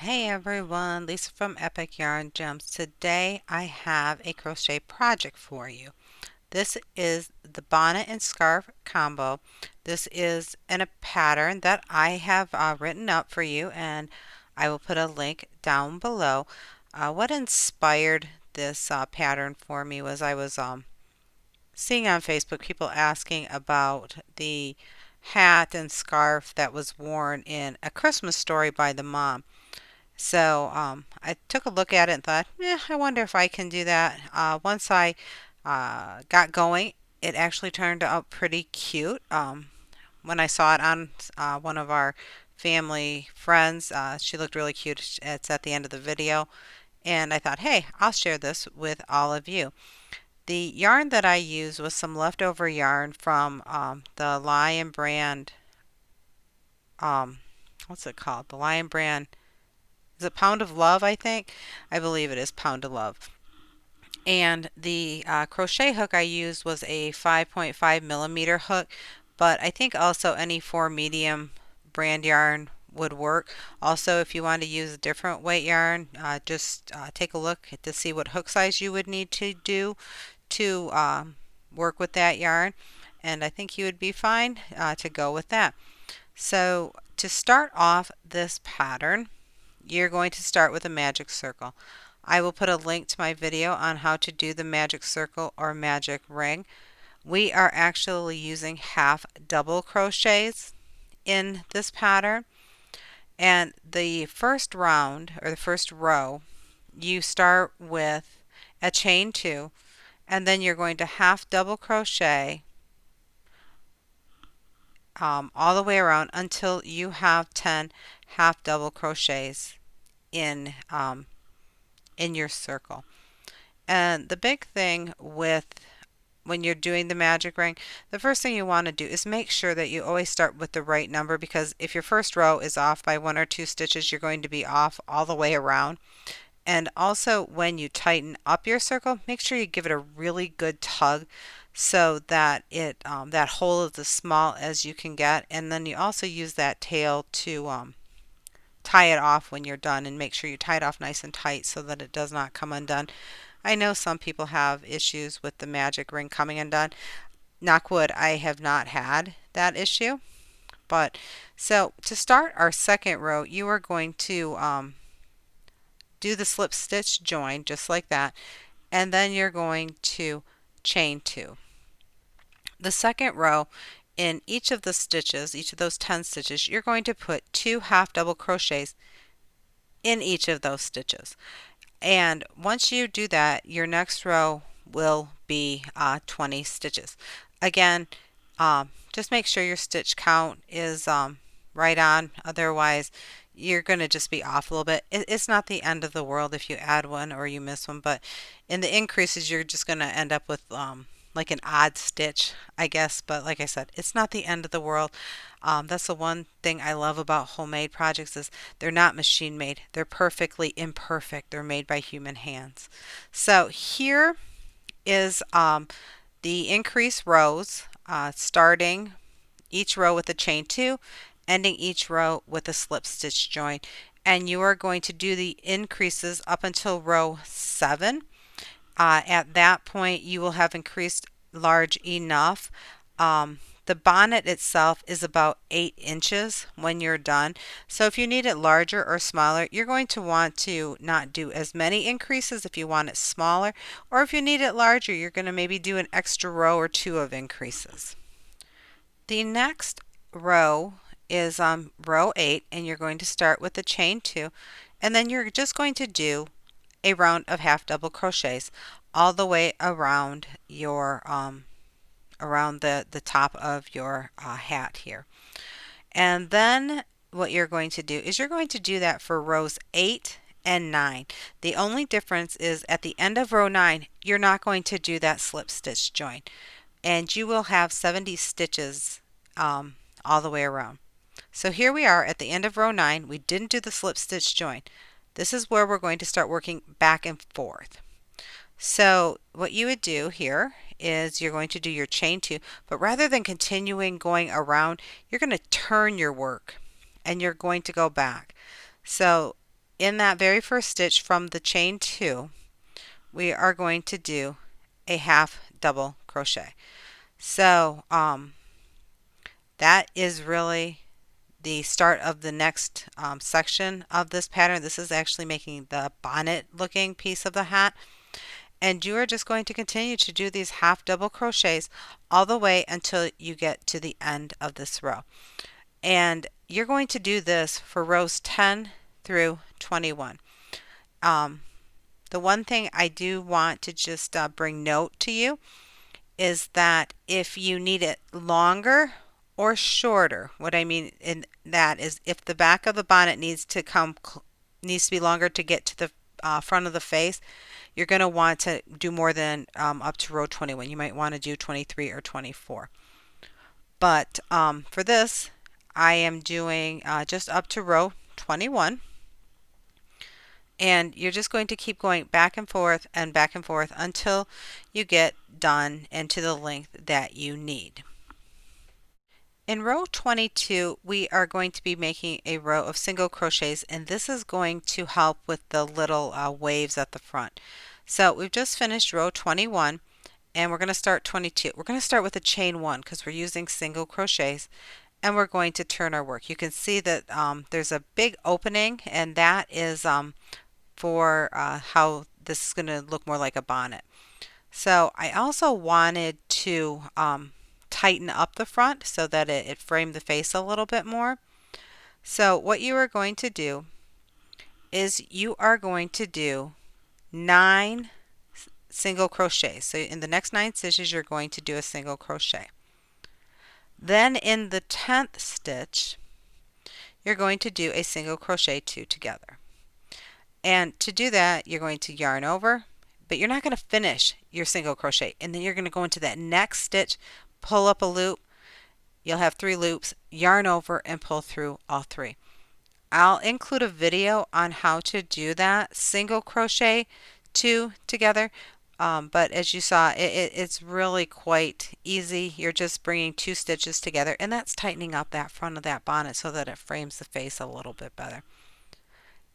Hey everyone, Lisa from Epic Yarn Gems. Today I have a crochet project for you. This is the bonnet and scarf combo. This is in a pattern that I have written up for you, and I will put a link down below. What inspired this pattern for me was I was seeing on Facebook people asking about the hat and scarf that was worn in A Christmas Story by the mom. So I took a look at it and thought, I wonder if I can do that. Once I got going, it actually turned out pretty cute. When I saw it on one of our family friends, she looked really cute. It's at the end of the video. And I thought, hey, I'll share this with all of you. The yarn that I used was some leftover yarn from the Lion brand. Um, what's it called? The Lion brand. Is it Pound of Love, I think? I believe it is Pound of Love. And the crochet hook I used was a 5.5 millimeter hook, but I think also any 4 medium brand yarn would work. Also, if you want to use a different weight yarn, just take a look to see what hook size you would need to do to work with that yarn. And I think you would be fine to go with that. So to start off this pattern, you're going to start with a magic circle. I will put a link to my video on how to do the magic circle or magic ring. We are actually using half double crochets in this pattern, and the first round or the first row you start with a chain 2, and then you're going to half double crochet all the way around until you have 10 half double crochets in in your circle. And the big thing with when you're doing the magic ring, the first thing you want to do is make sure that you always start with the right number, because if your first row is off by 1 or 2 stitches, you're going to be off all the way around. And also when you tighten up your circle, make sure you give it a really good tug so that that hole is as small as you can get. And then you also use that tail to tie it off when you're done, and make sure you tie it off nice and tight so that it does not come undone. I know some people have issues with the magic ring coming undone. Knock wood, I have not had that issue. But so to start our second row, you are going to do the slip stitch join just like that, and then you're going to chain 2. The second row, in each of the stitches, each of those 10 stitches, you're going to put 2 half double crochets in each of those stitches. And once you do that, your next row will be 20 stitches. Again, just make sure your stitch count is right on, otherwise you're going to just be off a little bit. It's not the end of the world if you add one or you miss one, but in the increases you're just going to end up with like an odd stitch, I guess. But like I said, it's not the end of the world. That's the one thing I love about homemade projects is they're not machine made. They're perfectly imperfect. They're made by human hands. So here is the increased rows, starting each row with a chain 2, ending each row with a slip stitch join. And you are going to do the increases up until row 7. At that point, you will have increased large enough. The bonnet itself is about 8 inches when you're done. So if you need it larger or smaller, you're going to want to not do as many increases if you want it smaller. Or if you need it larger, you're going to maybe do an extra row or 2 of increases. The next row is row 8, and you're going to start with the chain 2, and then you're just going to do a round of half double crochets all the way around your around the top of your hat here. And then what you're going to do is you're going to do that for rows 8 and 9. The only difference is at the end of row 9, you're not going to do that slip stitch join, and you will have 70 stitches all the way around. So here we are at the end of row 9. We didn't do the slip stitch join. This is where we're going to start working back and forth. So what you would do here is you're going to do your chain 2, but rather than continuing going around, you're going to turn your work and you're going to go back. So in that very first stitch from the chain 2, we are going to do a half double crochet. So that is really the start of the next section of this pattern. This is actually making the bonnet looking piece of the hat. And you are just going to continue to do these half double crochets all the way until you get to the end of this row. And you're going to do this for rows 10 through 21. The one thing I do want to just bring note to you is that if you need it longer or shorter, what I mean in that is if the back of the bonnet needs to be longer to get to the front of the face, you're going to want to do more than up to row 21. You might want to do 23 or 24. But for this, I am doing just up to row 21. And you're just going to keep going back and forth until you get done and to the length that you need. In row 22, we are going to be making a row of single crochets, and this is going to help with the little waves at the front. So we've just finished row 21, and we're going to start 22. We're going to start with a chain 1 because we're using single crochets, and we're going to turn our work. You can see that there's a big opening, and that is for how this is going to look more like a bonnet. So I also wanted to tighten up the front so that it framed the face a little bit more. So what you are going to do is you are going to do 9 single crochets. So in the next 9 stitches you're going to do a single crochet. Then in the 10th stitch you're going to do a single crochet 2 together. And to do that, you're going to yarn over, but you're not going to finish your single crochet. And then you're going to go into that next stitch, pull up a loop. You'll have 3 loops, yarn over, and pull through all 3. I'll include a video on how to do that single crochet 2 together. But as you saw, it's really quite easy. You're just bringing 2 stitches together, and that's tightening up that front of that bonnet so that it frames the face a little bit better.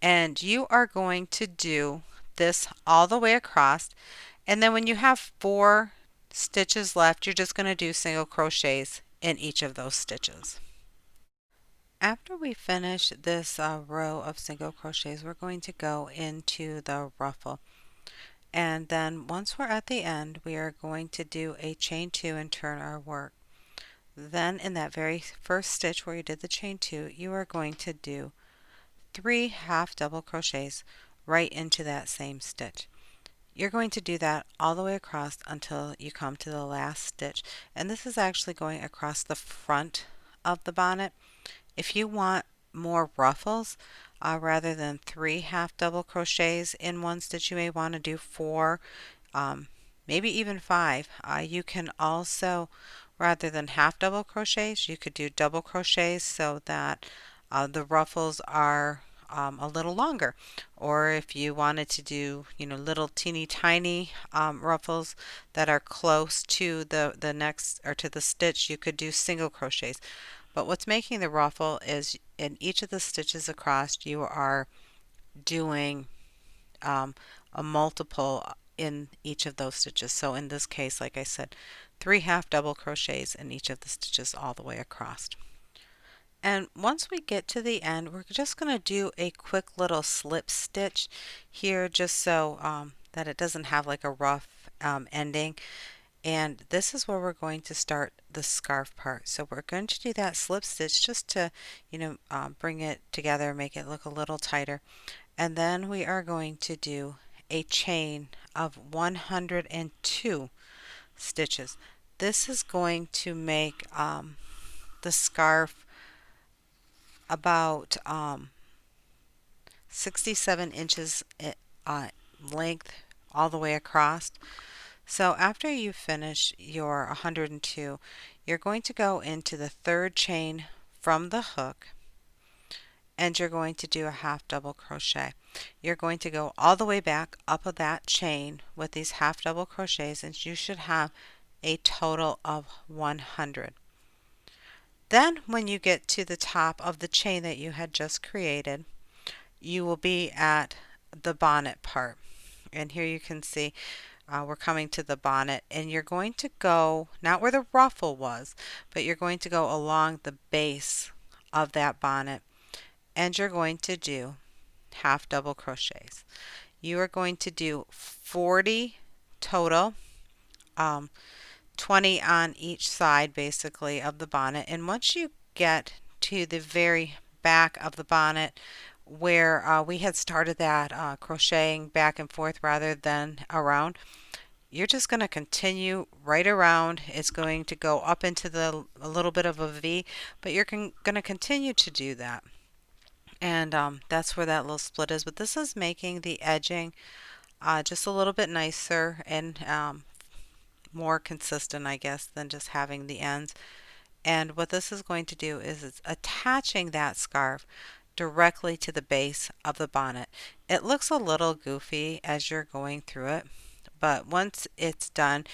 And you are going to do this all the way across, and then when you have 4 stitches left, you're just going to do single crochets in each of those stitches. After we finish this row of single crochets, we're going to go into the ruffle, and then once we're at the end, we are going to do a chain 2 and turn our work. Then in that very first stitch where you did the chain 2, you are going to do 3 half double crochets right into that same stitch. You're going to do that all the way across until you come to the last stitch, and this is actually going across the front of the bonnet. If you want more ruffles, rather than 3 half double crochets in one stitch, you may want to do 4, maybe even 5. You can also, rather than half double crochets, you could do double crochets so that the ruffles are a little longer. Or if you wanted to do, little teeny tiny ruffles that are close to the next or to the stitch, you could do single crochets. But what's making the ruffle is in each of the stitches across, you are doing a multiple in each of those stitches. So in this case, like I said, 3 half double crochets in each of the stitches all the way across. And once we get to the end, we're just going to do a quick little slip stitch here just so that it doesn't have like a rough ending. And this is where we're going to start the scarf part. So we're going to do that slip stitch just to, bring it together, make it look a little tighter. And then we are going to do a chain of 102 stitches. This is going to make the scarf about 67 inches length all the way across. So after you finish your 102, you're going to go into the 3rd chain from the hook, and you're going to do a half double crochet. You're going to go all the way back up of that chain with these half double crochets, and you should have a total of 100. Then when you get to the top of the chain that you had just created, you will be at the bonnet part. And here you can see we're coming to the bonnet, and you're going to go not where the ruffle was, but you're going to go along the base of that bonnet, and you're going to do half double crochets. You are going to do 40 total, um, 20 on each side basically of the bonnet. And once you get to the very back of the bonnet where we had started that crocheting back and forth rather than around, you're just going to continue right around. It's going to go up into a little bit of a V, but you're going to continue to do that. And that's where that little split is. But this is making the edging just a little bit nicer and more consistent, I guess, than just having the ends. And what this is going to do is it's attaching that scarf directly to the base of the bonnet. It looks a little goofy as you're going through it, but once it's done,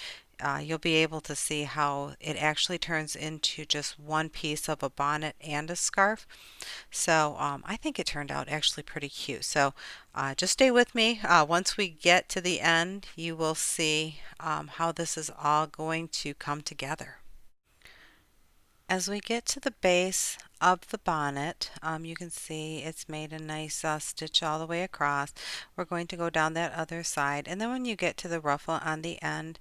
you'll be able to see how it actually turns into just one piece of a bonnet and a scarf. So I think it turned out actually pretty cute. So just stay with me. Once we get to the end, you will see how this is all going to come together. As we get to the base of the bonnet, you can see it's made a nice stitch all the way across. We're going to go down that other side, and then when you get to the ruffle on the end,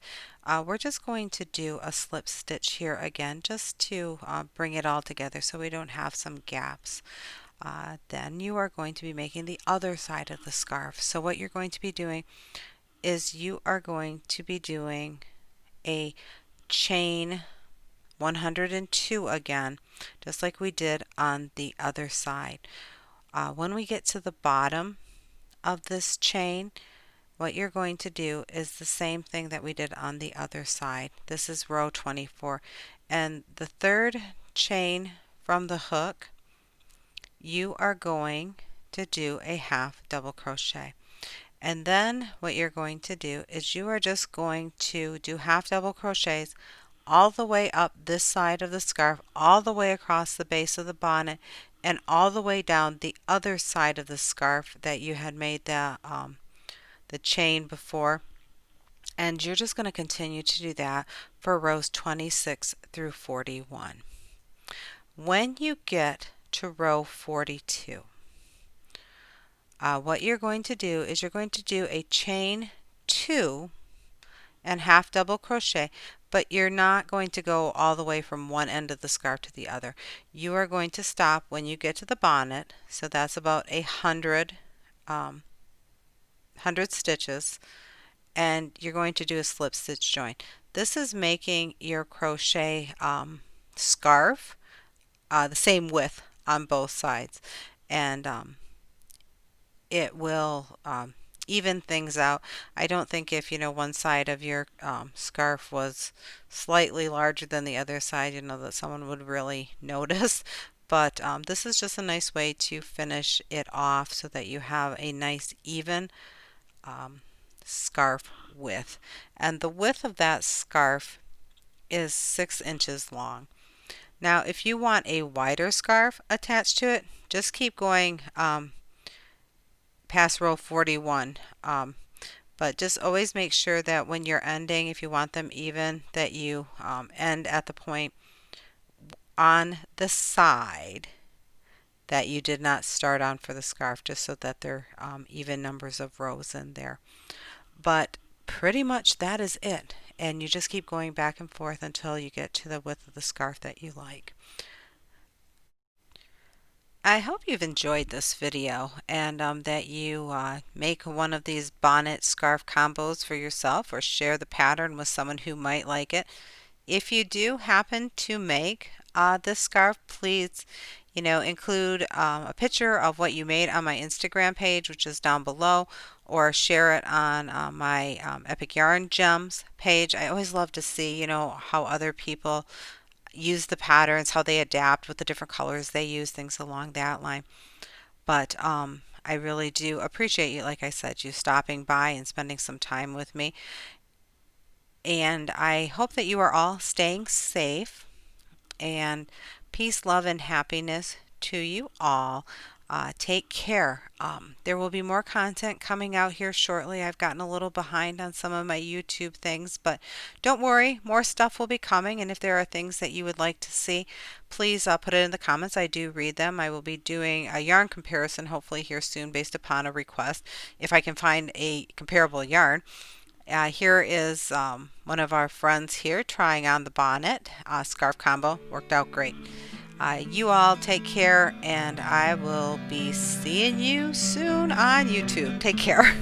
we're just going to do a slip stitch here again just to bring it all together so we don't have some gaps. Then you are going to be making the other side of the scarf. So what you're going to be doing is you are going to be doing a chain 102 again, just like we did on the other side. When we get to the bottom of this chain, what you're going to do is the same thing that we did on the other side. This is row 24, and the third chain from the hook, you are going to do a half double crochet. And then what you're going to do is you are just going to do half double crochets all the way up this side of the scarf, all the way across the base of the bonnet, and all the way down the other side of the scarf that you had made the chain before. And you're just going to continue to do that for rows 26 through 41. When you get to row 42, what you're going to do is you're going to do a chain 2 and half double crochet, but you're not going to go all the way from one end of the scarf to the other. You are going to stop when you get to the bonnet, so that's about 100 stitches, and you're going to do a slip stitch join. This is making your crochet scarf the same width on both sides, and it will even things out. I don't think if one side of your scarf was slightly larger than the other side, that someone would really notice. But this is just a nice way to finish it off so that you have a nice even scarf width. And the width of that scarf is 6 inches long. Now, if you want a wider scarf attached to it, just keep going past row 41. But just always make sure that when you're ending, if you want them even, that you end at the point on the side that you did not start on for the scarf, just so that they're even numbers of rows in there. But pretty much that is it. And you just keep going back and forth until you get to the width of the scarf that you like. I hope you've enjoyed this video and that you make one of these bonnet scarf combos for yourself or share the pattern with someone who might like it. If you do happen to make this scarf, please include a picture of what you made on my Instagram page, which is down below, or share it on my Epic Yarn Gems page. I always love to see how other people use the patterns, how they adapt with the different colors they use, things along that line. But I really do appreciate you, like I said, you stopping by and spending some time with me. And I hope that you are all staying safe, and peace, love, and happiness to you all. Take care. There will be more content coming out here shortly. I've gotten a little behind on some of my YouTube things, but don't worry, more stuff will be coming. And if there are things that you would like to see, please put it in the comments. I do read them. I will be doing a yarn comparison hopefully here soon based upon a request if I can find a comparable yarn. Here is one of our friends here trying on the bonnet scarf combo. Worked out great. You all take care, and I will be seeing you soon on YouTube. Take care.